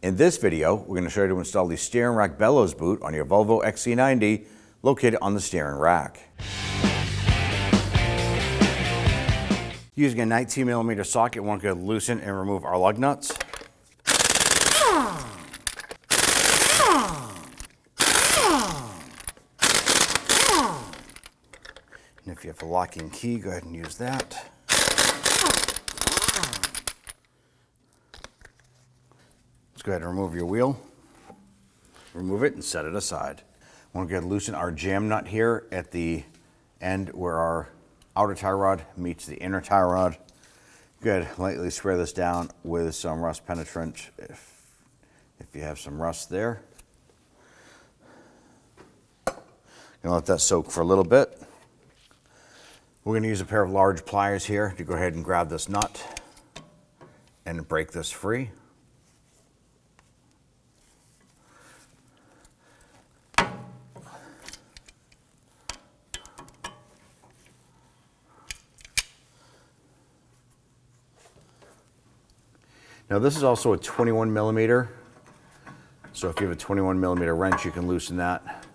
In this video, we're going to show you how to install the steering rack bellows boot on your Volvo XC90 located on the steering rack. Using a 19mm socket, we're going to loosen and remove our lug nuts. And if you have a locking key, go ahead and use that. Let's go ahead and remove your wheel. Remove it and set it aside. I want to go ahead and loosen our jam nut here at the end where our outer tie rod meets the inner tie rod. Good. Lightly spray this down with some rust penetrant if you have some rust there. Gonna let that soak for a little bit. We're going to use a pair of large pliers here to go ahead and grab this nut and break this free. Now this is also a 21mm, so if you have a 21mm wrench, you can loosen that.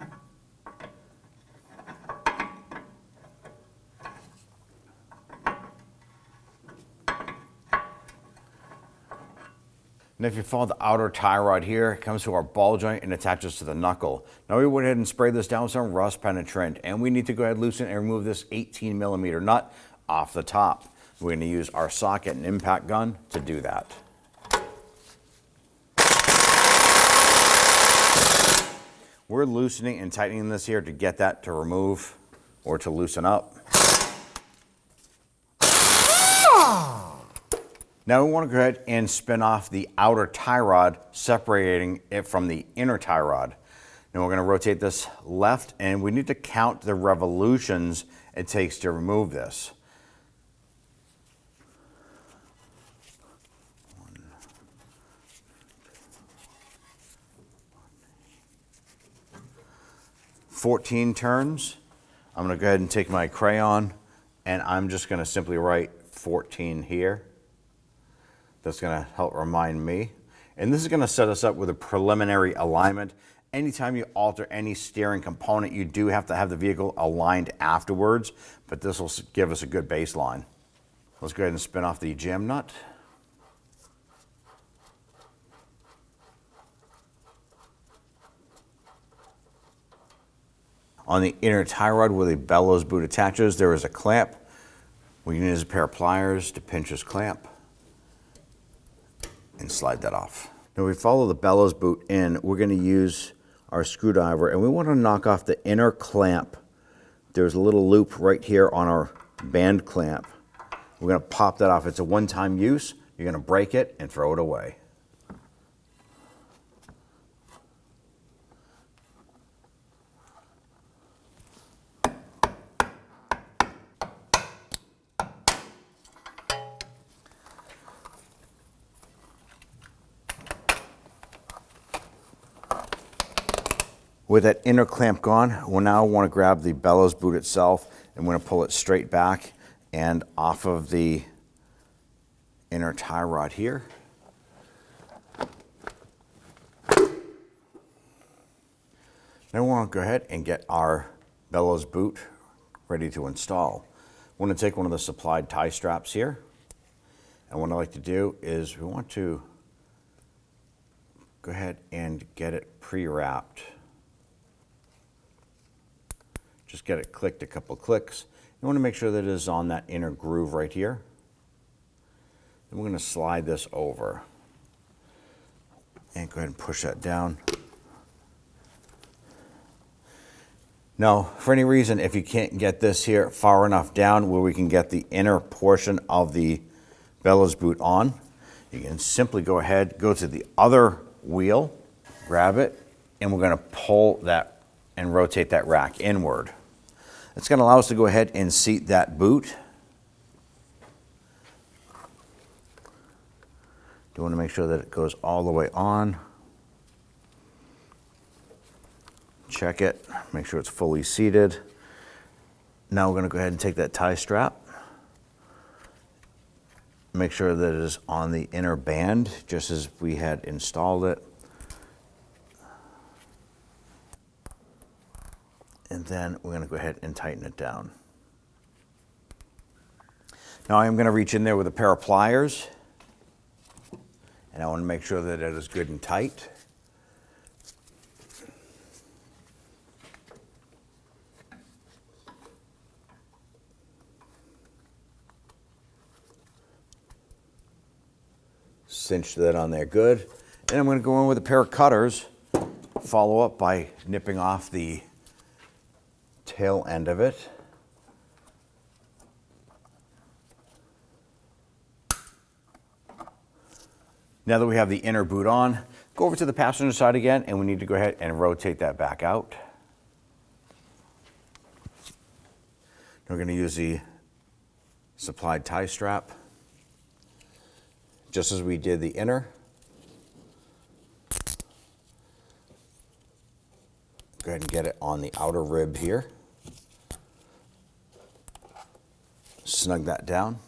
And if you follow the outer tie rod here, it comes to our ball joint and attaches to the knuckle. Now we went ahead and sprayed this down with some rust penetrant, and we need to go ahead and loosen and remove this 18mm nut off the top. We're going to use our socket and impact gun to do that. We're loosening and tightening this here to get that to remove or to loosen up. Now we want to go ahead and spin off the outer tie rod, separating it from the inner tie rod. Now we're going to rotate this left, and we need to count the revolutions it takes to remove this. 14 turns. I'm going to go ahead and take my crayon, and I'm just going to simply write 14 here. That's going to help remind me. And this is going to set us up with a preliminary alignment. Anytime you alter any steering component, you do have to have the vehicle aligned afterwards, but this will give us a good baseline. Let's go ahead and spin off the jam nut. On the inner tie rod where the bellows boot attaches, there is a clamp. We can use a pair of pliers to pinch this clamp and slide that off. Now we follow the bellows boot in, we're going to use our screwdriver, and we want to knock off the inner clamp. There's a little loop right here on our band clamp. We're going to pop that off. It's a one-time use. You're going to break it and throw it away. With that inner clamp gone, we'll now want to grab the bellows boot itself, and we're going to pull it straight back and off of the inner tie rod here. Then we want to go ahead and get our bellows boot ready to install. We want to take one of the supplied tie straps here, and what I like to do is we want to go ahead and get it pre-wrapped. Just get it clicked a couple clicks. You want to make sure that it is on that inner groove right here. Then we're going to slide this over and go ahead and push that down. Now, for any reason, if you can't get this here far enough down where we can get the inner portion of the bellows boot on, you can simply go ahead, go to the other wheel, grab it, and we're going to pull that and rotate that rack inward. It's going to allow us to go ahead and seat that boot. You want to make sure that it goes all the way on. Check it, make sure it's fully seated. Now we're going to go ahead and take that tie strap make sure that it is on the inner band, just as we had installed it. And then we're going to go ahead and tighten it down. Now I'm going to reach in there with a pair of pliers, and I want to make sure that it is good and tight. Cinch that on there good. And I'm going to go in with a pair of cutters, follow up by nipping off the tail end of it. Now that we have the inner boot on, go over to the passenger side again, and we need to go ahead and rotate that back out. We're going to use the supplied tie strap, just as we did the inner. Go ahead and get it on the outer rib here. Snug that down.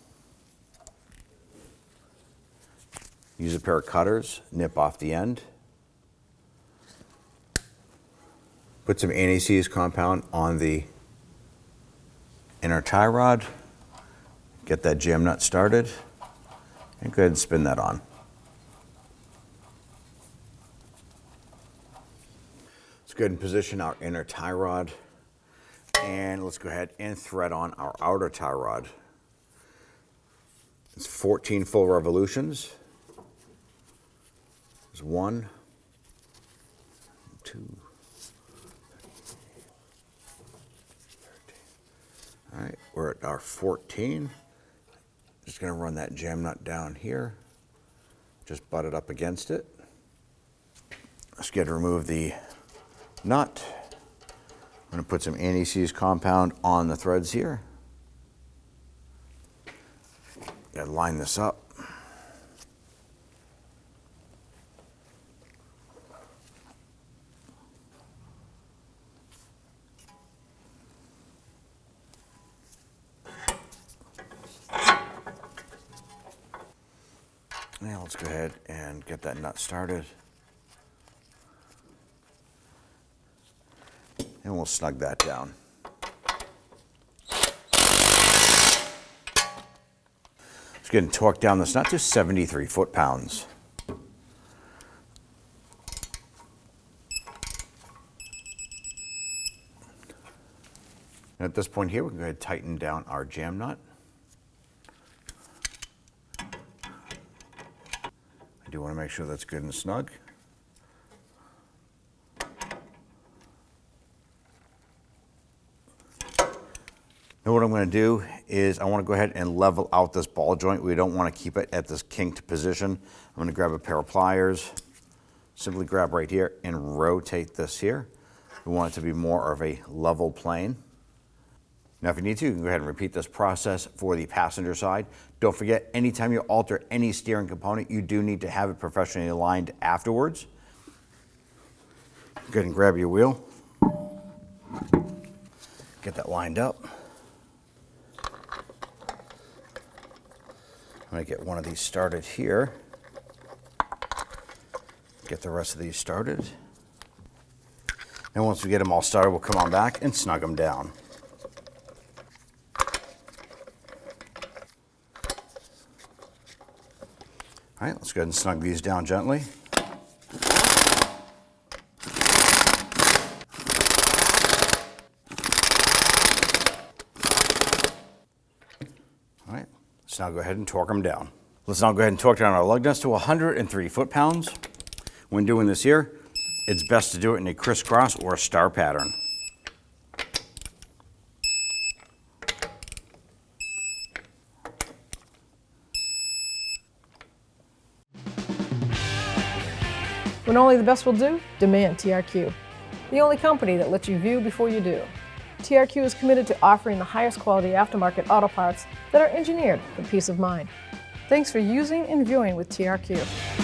Use a pair of cutters, nip off the end. Put some anti-seize compound on the inner tie rod. Get that jam nut started, and go ahead and spin that on. Let's go ahead and position our inner tie rod, and let's go ahead and thread on our outer tie rod. It's 14 full revolutions. There's 1, 2, 13. All right, we're at our 14. Just going to run that jam nut down here. Just butt it up against it. Let's get to remove the nut. I'm going to put some anti-seize compound on the threads here. Got to line this up. Now let's go ahead and get that nut started. And we'll snug that down. Let's get and torque down this nut to 73 foot-pounds. And at this point here, we can go ahead and tighten down our jam nut. I do want to make sure that's good and snug. Now what I'm going to do is I want to go ahead and level out this ball joint. We don't want to keep it at this kinked position. I'm going to grab a pair of pliers, simply grab right here and rotate this here. We want it to be more of a level plane. Now if you need to, you can go ahead and repeat this process for the passenger side. Don't forget, anytime you alter any steering component, you do need to have it professionally aligned afterwards. Go ahead and grab your wheel. Get that lined up. I'm going to get one of these started here. Get the rest of these started. And once we get them all started, we'll come on back and snug them down. All right, let's go ahead and snug these down gently. All right, let's now go ahead and torque them down. Let's now go ahead and torque down our lug nuts to 103 foot-pounds. When doing this here, it's best to do it in a crisscross or a star pattern. When only the best will do, demand TRQ. The only company that lets you view before you do. TRQ is committed to offering the highest quality aftermarket auto parts that are engineered for peace of mind. Thanks for using and viewing with TRQ.